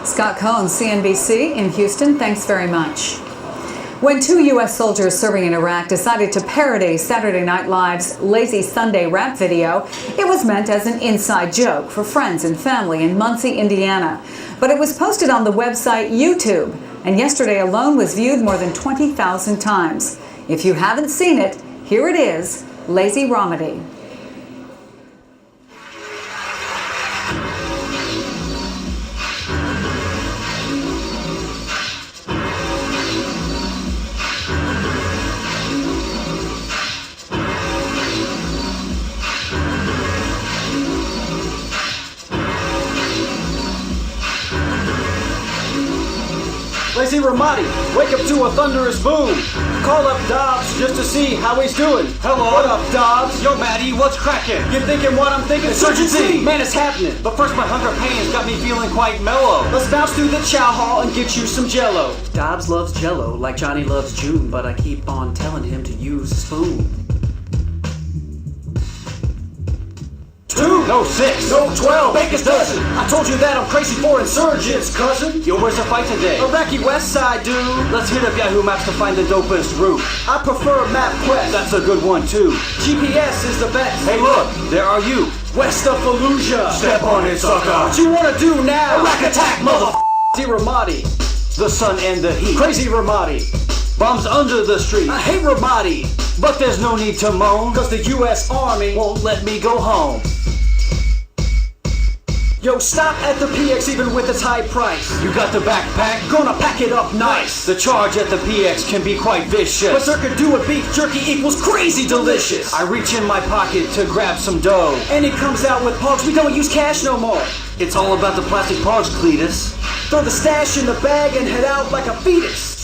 Scott Cohn, CNBC in Houston, thanks very much. When two U.S. soldiers serving in Iraq decided to parody Saturday Night Live's Lazy Sunday rap video, it was meant as an inside joke for friends and family in Muncie, Indiana. But it was posted on the website YouTube, and yesterday alone was viewed more than 20,000 times. If you haven't seen it, here it is, Lazy Ramadi. Lazy Ramadi, wake up to a thunderous boom. Call up Dobbs just to see how he's doing. Hello. What up, Dobbs? Yo, Maddie, what's cracking? You thinking what I'm thinking? Insurgency! Man, it's happening. But first, my hunger pains got me feeling quite mellow. Let's bounce through the chow hall and get you some jello. Dobbs loves jello like Johnny loves June, but I keep on telling him to use a spoon. 2, no 6, no 12, Baker's dozen. I told you that I'm crazy for insurgents, cousin. Yo, where's the fight today? Iraqi West Side, dude. Let's hit up Yahoo Maps to find the dopest route. I prefer MapQuest. That's a good one, too. GPS is the best. Hey, look, there are you. West of Fallujah. Step on it, sucker. What you wanna do now? Iraq attack, mother. Lazy Ramadi. The sun and the heat. Crazy Ramadi. Bombs under the street. I hate Ramadi. But there's no need to moan, Cause the U.S. Army won't let me go home. Yo, stop at the PX even with its high price. You got the backpack? Gonna pack it up nice. The charge at the PX can be quite vicious. But Circuit do it beef jerky equals crazy delicious. I reach in my pocket to grab some dough. And it comes out with pogs, we don't use cash no more. It's all about the plastic pogs, Cletus. Throw the stash in the bag and head out like a fetus.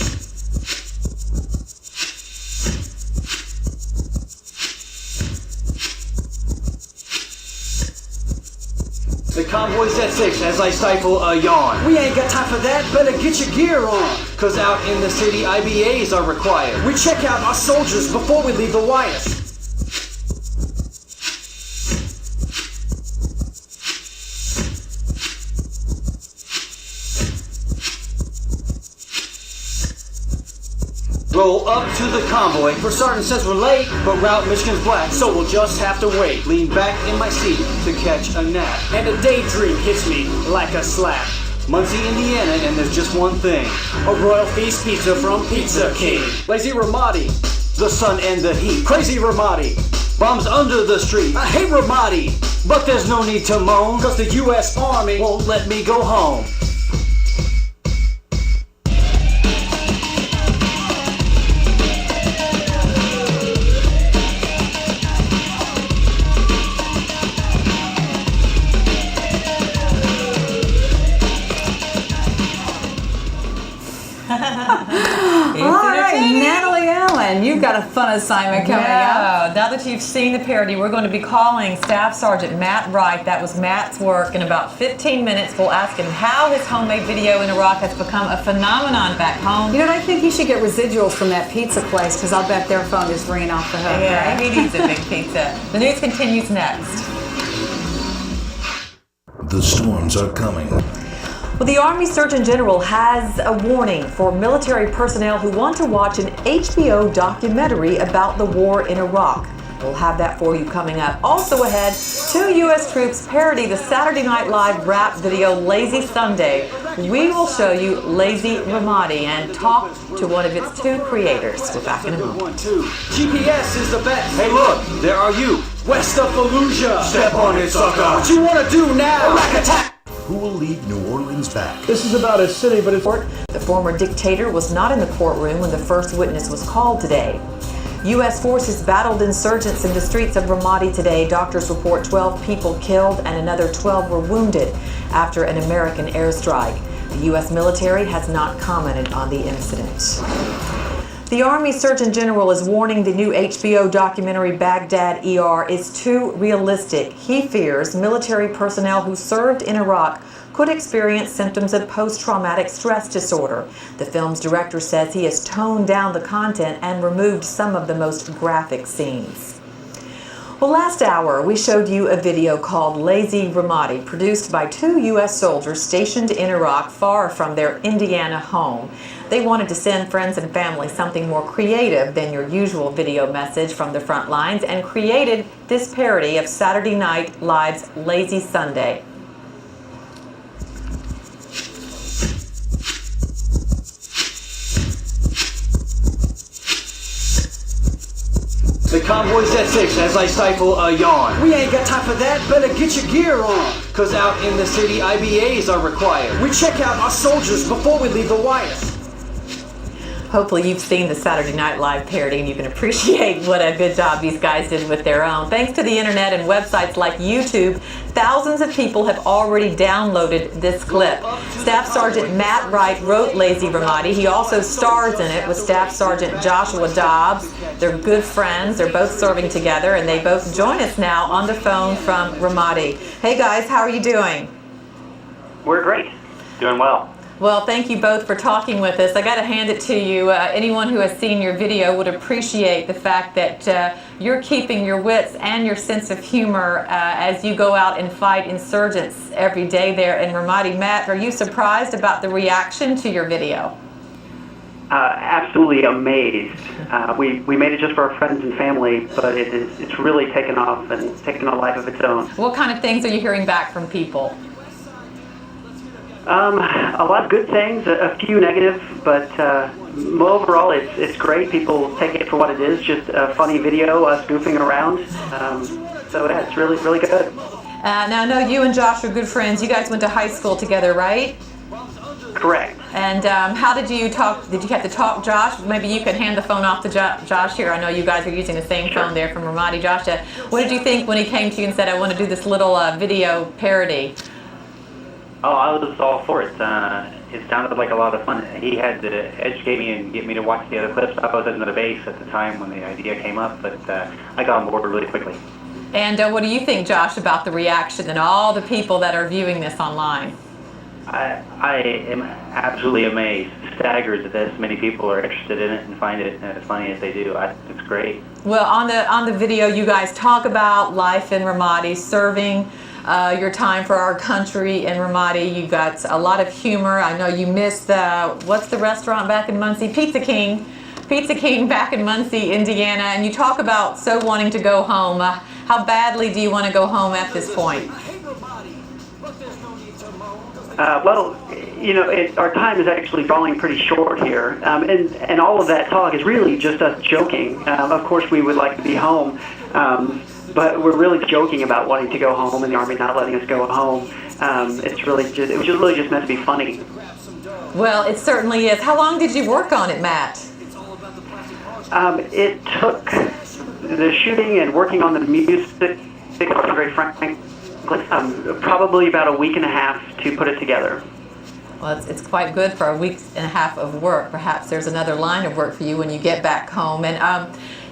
The convoy's at 6 as I stifle a yawn. We ain't got time for that, better get your gear on. Cause out in the city, IBAs are required. We check out our soldiers before we leave the wires. Roll up to the convoy, for Sergeant says we're late, but route Michigan's black, So we'll just have to wait. lean back in my seat to catch a nap. And a daydream hits me like a slap. Muncie, Indiana, and there's just one thing. A Royal Feast pizza from Pizza King. Lazy Ramadi. The sun and the heat. Crazy Ramadi. Bombs under the street. I hate Ramadi. But there's no need to moan, Cause the U.S. Army won't let me go home. All right, Natalie Allen, you've got a fun assignment coming up. Now that you've seen the parody, we're going to be calling Staff Sergeant Matt Wright. That was Matt's work. In about 15 minutes, we'll ask him how his homemade video in Iraq has become a phenomenon back home. You know what, I think he should get residuals from that pizza place, because I'll bet their phone is ringing off the hook, Yeah, right? he needs a big pizza. The news continues next. The storms are coming. Well, the Army Surgeon General has a warning for military personnel who want to watch an HBO documentary about the war in Iraq. We'll have that for you coming up. Also ahead, 2 U.S. troops parody the Saturday Night Live rap video Lazy Sunday. We will show you Lazy Ramadi and talk to one of its 2 creators. We're back in a moment. 1, 2. GPS is the best. Hey, look, there are you. West of Fallujah. Step on it, sucker. What you wanna do now? Iraq attack! Who will lead New Orleans back? This is about a city, but it's... The former dictator was not in the courtroom when the first witness was called today. U.S. forces battled insurgents in the streets of Ramadi today. Doctors report 12 people killed and another 12 were wounded after an American airstrike. The U.S. military has not commented on the incident. The Army Surgeon General is warning the new HBO documentary Baghdad ER is too realistic. He fears military personnel who served in Iraq could experience symptoms of post-traumatic stress disorder. The film's director says he has toned down the content and removed some of the most graphic scenes. Well, last hour we showed you a video called Lazy Ramadi, produced by 2 U.S. soldiers stationed in Iraq far from their Indiana home. They wanted to send friends and family something more creative than your usual video message from the front lines and created this parody of Saturday Night Live's Lazy Sunday. The convoy's at 6 as I stifle a yawn. We ain't got time for that. Better get your gear on. Cause out in the city, IBAs are required. We check out our soldiers before we leave the wire. Hopefully you've seen the Saturday Night Live parody and you can appreciate what a good job these guys did with their own. Thanks to the internet and websites like YouTube, thousands of people have already downloaded this clip. Staff Sergeant Matt Wright wrote Lazy Ramadi. He also stars in it with Staff Sergeant Joshua Dobbs. They're good friends. They're both serving together, and they both join us now on the phone from Ramadi. Hey guys, how are you doing? We're great. Doing well. Well, thank you both for talking with us. I got to hand it to you. Anyone who has seen your video would appreciate the fact that you're keeping your wits and your sense of humor as you go out and fight insurgents every day there in Ramadi. Matt, are you surprised about the reaction to your video? Absolutely amazed. We made it just for our friends and family, but it's really taken off and taken a life of its own. What kind of things are you hearing back from people? A lot of good things, a few negative, but overall it's great. People take it for what it is, just a funny video, us goofing around. So yeah, it's really, really good. Now I know you and Josh are good friends. You guys went to high school together, right? Correct. And how did you talk? Did you have to talk, Josh? Maybe you could hand the phone off to Josh here. I know you guys are using the same phone there from Ramadi. Josh, what did you think when he came to you and said, I want to do this little video parody? Oh, I was all for it. It sounded like a lot of fun. He had to educate me and get me to watch the other clips. I was in the base at the time when the idea came up, but I got on board really quickly. And what do you think, Josh, about the reaction and all the people that are viewing this online? I am absolutely amazed, staggered that this many people are interested in it and find it as funny as they do. It's great. Well, on the video, you guys talk about life in Ramadi, serving your time for our country in Ramadi. You got a lot of humor. I know you missed what's the restaurant back in Muncie? Pizza King back in Muncie, Indiana. And you talk about so wanting to go home. How badly do you want to go home at this point? Well, you know, our time is actually falling pretty short here, and all of that talk is really just us joking. Of course, we would like to be home, but we're really joking about wanting to go home and the Army not letting us go home. It was really just meant to be funny. Well, it certainly is. How long did you work on it, Matt? It took the shooting and working on the music, very frankly, probably about a week and a half to put it together. Well, it's quite good for a week and a half of work. Perhaps there's another line of work for you when you get back home. And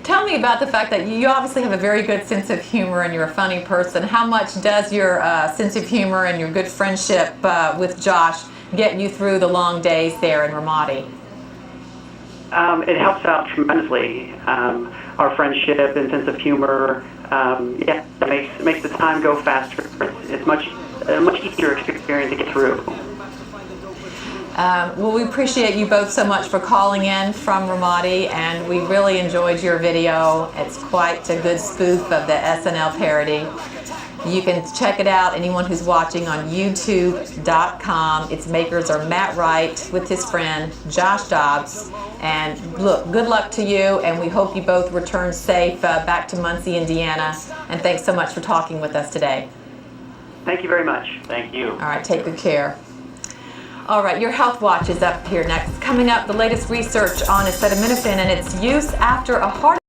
tell me about the fact that you obviously have a very good sense of humor and you're a funny person. How much does your sense of humor and your good friendship with Josh get you through the long days there in Ramadi? It helps out tremendously. Our friendship and sense of humor, it makes the time go faster. It's a much easier experience to get through. Well, we appreciate you both so much for calling in from Ramadi, and we really enjoyed your video. It's quite a good spoof of the SNL parody. You can check it out, anyone who's watching, on youtube.com. Its makers are Matt Wright with his friend Josh Dobbs. And look, good luck to you, and we hope you both return safe back to Muncie, Indiana. And thanks so much for talking with us today. Thank you very much. Thank you. All right, take good care. All right, your Health Watch is up here next. Coming up, the latest research on acetaminophen and its use after a heart